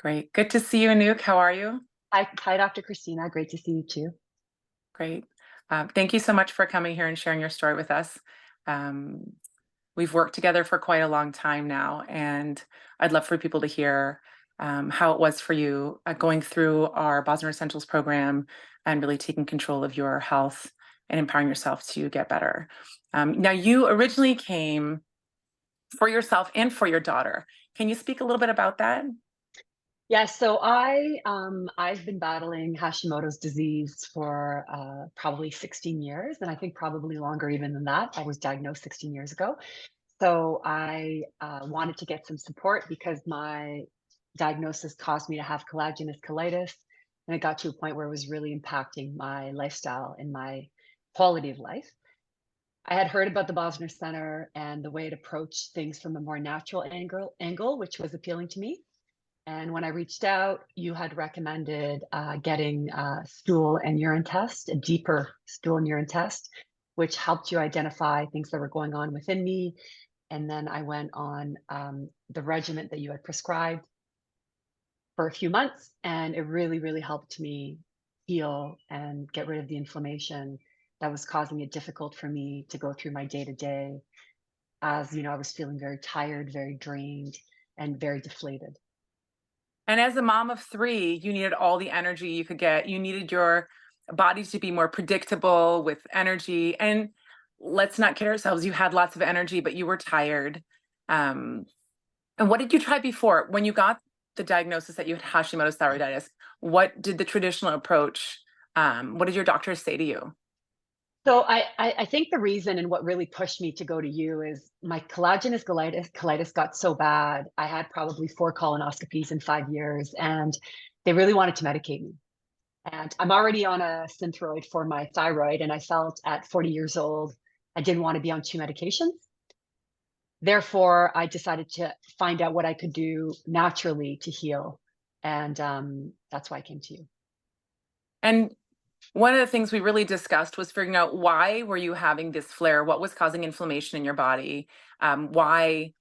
Great. Good to see you, Anouk. How are you? Hi, Dr. Christina. Great to see you too. Great. Thank you so much for coming here and sharing your story with us. Um, we've worked together for quite a long time now, and I'd love for people to hear how it was for you going through our Boston Essentials program and really taking control of your health and empowering yourself to get better. Now, you originally came for yourself and for your daughter. Can you speak a little bit about that? Yeah, so I've been battling Hashimoto's disease for probably 16 years, and I think probably longer even than that. I was diagnosed 16 years ago. So I wanted to get some support because my diagnosis caused me to have collagenous colitis, and it got to a point where it was really impacting my lifestyle and my quality of life. I had heard about the Bosner Center and the way it approached things from a more natural angle, which was appealing to me. And when I reached out, you had recommended getting a stool and urine test, a deeper stool and urine test, which helped you identify things that were going on within me. And then I went on the regimen that you had prescribed for a few months, and it really, really helped me heal and get rid of the inflammation that was causing it difficult for me to go through my day to day. As you know, I was feeling very tired, very drained, and very deflated. And as a mom of three, you needed all the energy you could get. You needed your body to be more predictable with energy. And let's not kid ourselves, you had lots of energy, but you were tired. Um, and what did you try before? When you got the diagnosis that you had Hashimoto's thyroiditis, what did the traditional approach, what did your doctors say to you? So I think the reason and what really pushed me to go to you is my collagenous colitis got so bad. I had probably 4 colonoscopies in 5 years, and they really wanted to medicate me. And I'm already on a Synthroid for my thyroid, and I felt at 40 years old I didn't want to be on 2 medications. Therefore, I decided to find out what I could do naturally to heal, and that's why I came to you. And one of the things we really discussed was figuring out why were you having this flare? What was causing inflammation in your body? Why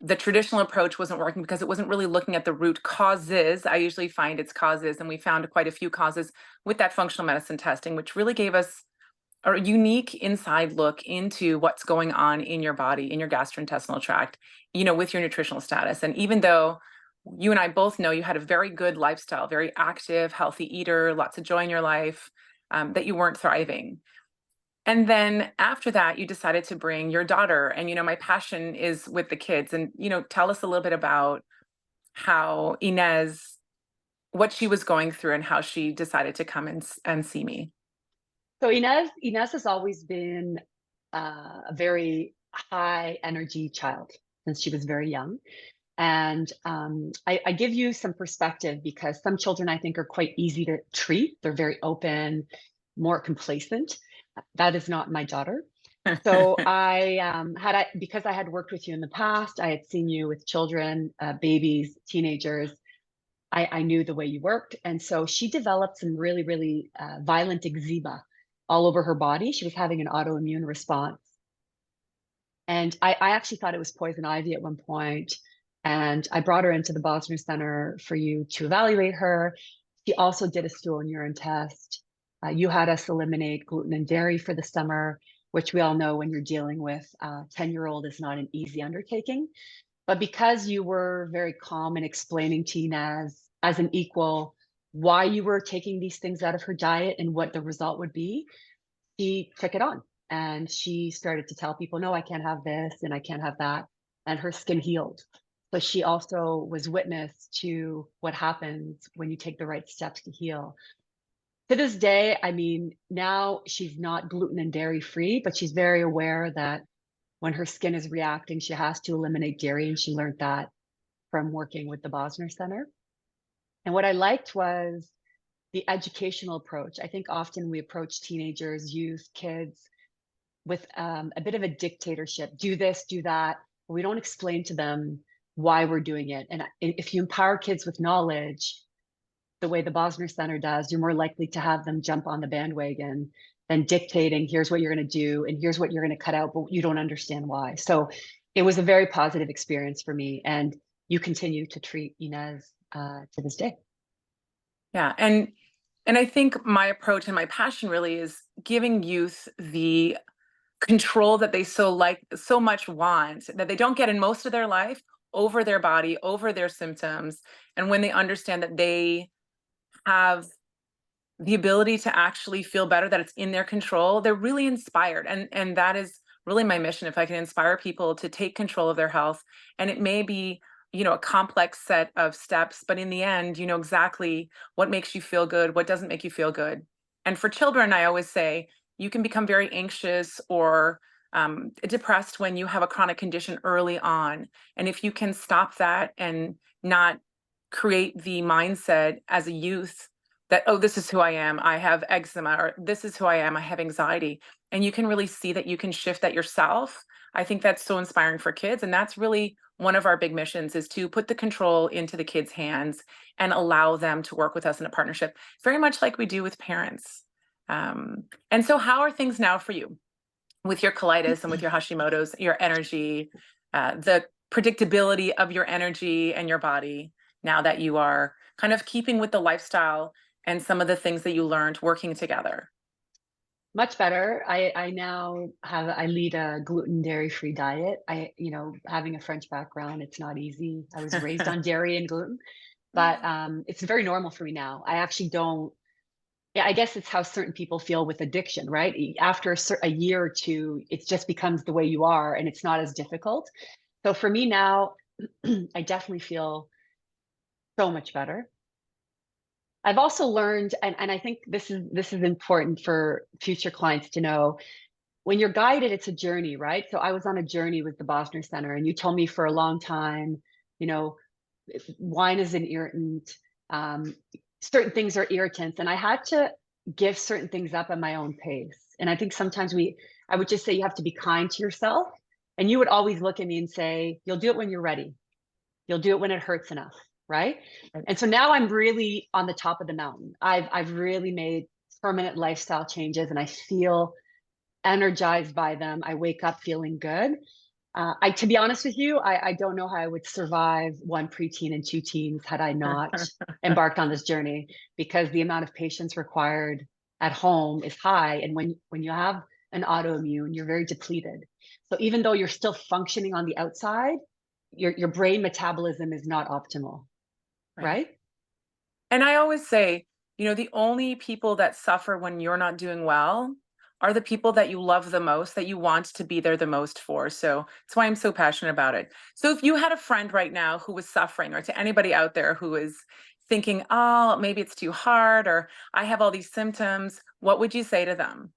the traditional approach wasn't working because it wasn't really looking at the root causes. I usually find it's causes, and we found quite a few causes with that functional medicine testing, which really gave us a unique inside look into what's going on in your body, in your gastrointestinal tract, with your nutritional status. And even though you and I both know you had a very good lifestyle, very active, healthy eater, lots of joy in your life, that you weren't thriving. And then after that, you decided to bring your daughter. And, my passion is with the kids. And, tell us a little bit about how what she was going through and how she decided to come and see me. So Inez has always been a very high energy child since she was very young. And I give you some perspective because some children I think are quite easy to treat. They're very open, more complacent. That is not my daughter. So because I had worked with you in the past, I had seen you with children, babies, teenagers. I knew the way you worked. And so she developed some really, really violent eczema all over her body. She was having an autoimmune response. And I actually thought it was poison ivy at one point. And I brought her into the Bosner Center for you to evaluate her. She also did a stool and urine test. You had us eliminate gluten and dairy for the summer, which we all know when you're dealing with a 10-year-old is not an easy undertaking. But because you were very calm and explaining to Inez as an equal why you were taking these things out of her diet and what the result would be, she took it on and she started to tell people, no, I can't have this and I can't have that. And her skin healed. But she also was witness to what happens when you take the right steps to heal. To this day, I mean, now she's not gluten and dairy free, but she's very aware that when her skin is reacting, she has to eliminate dairy. And she learned that from working with the Bosner Center. And what I liked was the educational approach. I think often we approach teenagers, youth, kids with a bit of a dictatorship. Do this, do that. We don't explain to them why we're doing it. And if you empower kids with knowledge, the way the Bosner Center does, you're more likely to have them jump on the bandwagon than dictating, here's what you're going to do and here's what you're going to cut out, but you don't understand why. So it was a very positive experience for me. And you continue to treat Inez to this day. Yeah. And I think my approach and my passion really is giving youth the control that they so much want that they don't get in most of their life over their body, over their symptoms. And when they understand that they have the ability to actually feel better, that it's in their control, they're really inspired. And that is really my mission. If I can inspire people to take control of their health, and it may be, a complex set of steps, but in the end, you know exactly what makes you feel good, what doesn't make you feel good. And for children, I always say you can become very anxious or depressed when you have a chronic condition early on. And if you can stop that and not create the mindset as a youth that, oh, this is who I am. I have eczema, or this is who I am. I have anxiety. And you can really see that you can shift that yourself. I think that's so inspiring for kids. And that's really one of our big missions, is to put the control into the kids' hands and allow them to work with us in a partnership, very much like we do with parents. And so how are things now for you with your colitis and with your Hashimoto's, your energy, the predictability of your energy and your body, now that you are kind of keeping with the lifestyle and some of the things that you learned working together? Much better. I now I lead a gluten dairy free diet. Having a French background, it's not easy. I was raised on dairy and gluten, but it's very normal for me now. I actually don't. Yeah, I guess it's how certain people feel with addiction, right? After a year or two, it just becomes the way you are, and it's not as difficult. So for me now, I definitely feel so much better. I've also learned, and I think this is important for future clients to know. When you're guided, it's a journey, right? So I was on a journey with the Bosner Center, and you told me for a long time, you know, wine is an irritant. Um, Certain things are irritants, and I had to give certain things up at my own pace. And I think sometimes I would just say you have to be kind to yourself. And you would always look at me and say, "You'll do it when you're ready. You'll do it when it hurts enough." Right. And so now I'm really on the top of the mountain. I've really made permanent lifestyle changes, and I feel energized by them. I wake up feeling good. To be honest with you, I don't know how I would survive one preteen and two teens had I not embarked on this journey, because the amount of patience required at home is high. And when you have an autoimmune, you're very depleted. So even though you're still functioning on the outside, your brain metabolism is not optimal, Right. right? And I always say, the only people that suffer when you're not doing well are the people that you love the most, that you want to be there the most for. So that's why I'm so passionate about it. So if you had a friend right now who was suffering, or to anybody out there who is thinking, oh, maybe it's too hard, or I have all these symptoms, what would you say to them?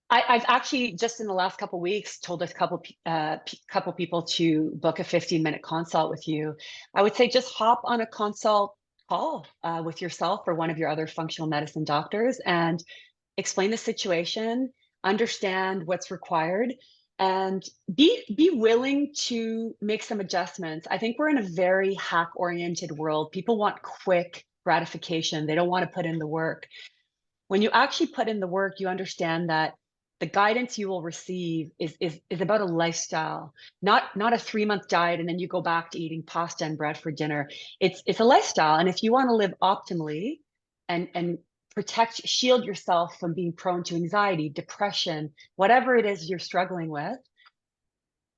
I've actually just in the last couple weeks told a couple people to book a 15-minute consult with you. I would say just hop on a consult call with yourself or one of your other functional medicine doctors and explain the situation, understand what's required, and be willing to make some adjustments. I think we're in a very hack-oriented world. People want quick gratification. They don't want to put in the work. When you actually put in the work, you understand that the guidance you will receive is about a lifestyle, not a 3-month diet and then you go back to eating pasta and bread for dinner. It's a lifestyle, and if you want to live optimally and shield yourself from being prone to anxiety, depression, whatever it is you're struggling with,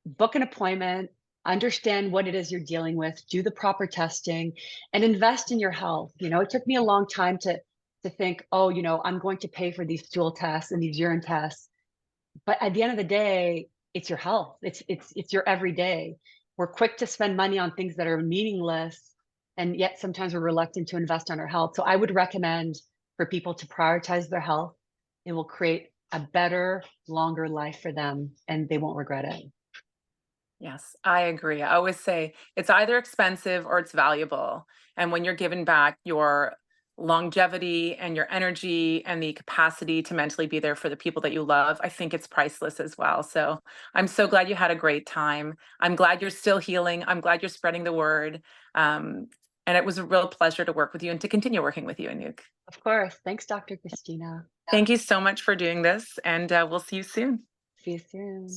book an appointment, understand what it is you're dealing with, do the proper testing, and invest in your health. It took me a long time to think, oh, I'm going to pay for these stool tests and these urine tests. But at the end of the day, it's your health. It's your everyday. We're quick to spend money on things that are meaningless, and yet sometimes we're reluctant to invest on our health. So I would recommend for people to prioritize their health. It will create a better, longer life for them, and they won't regret it. Yes, I agree. I always say it's either expensive or it's valuable. And when you're given back your longevity and your energy and the capacity to mentally be there for the people that you love, I think it's priceless as well. So I'm so glad you had a great time. I'm glad you're still healing. I'm glad you're spreading the word. Um, and it was a real pleasure to work with you and to continue working with you, Anouk. Of course. Thanks, Dr. Christina. Thank you so much for doing this, and we'll see you soon. See you soon.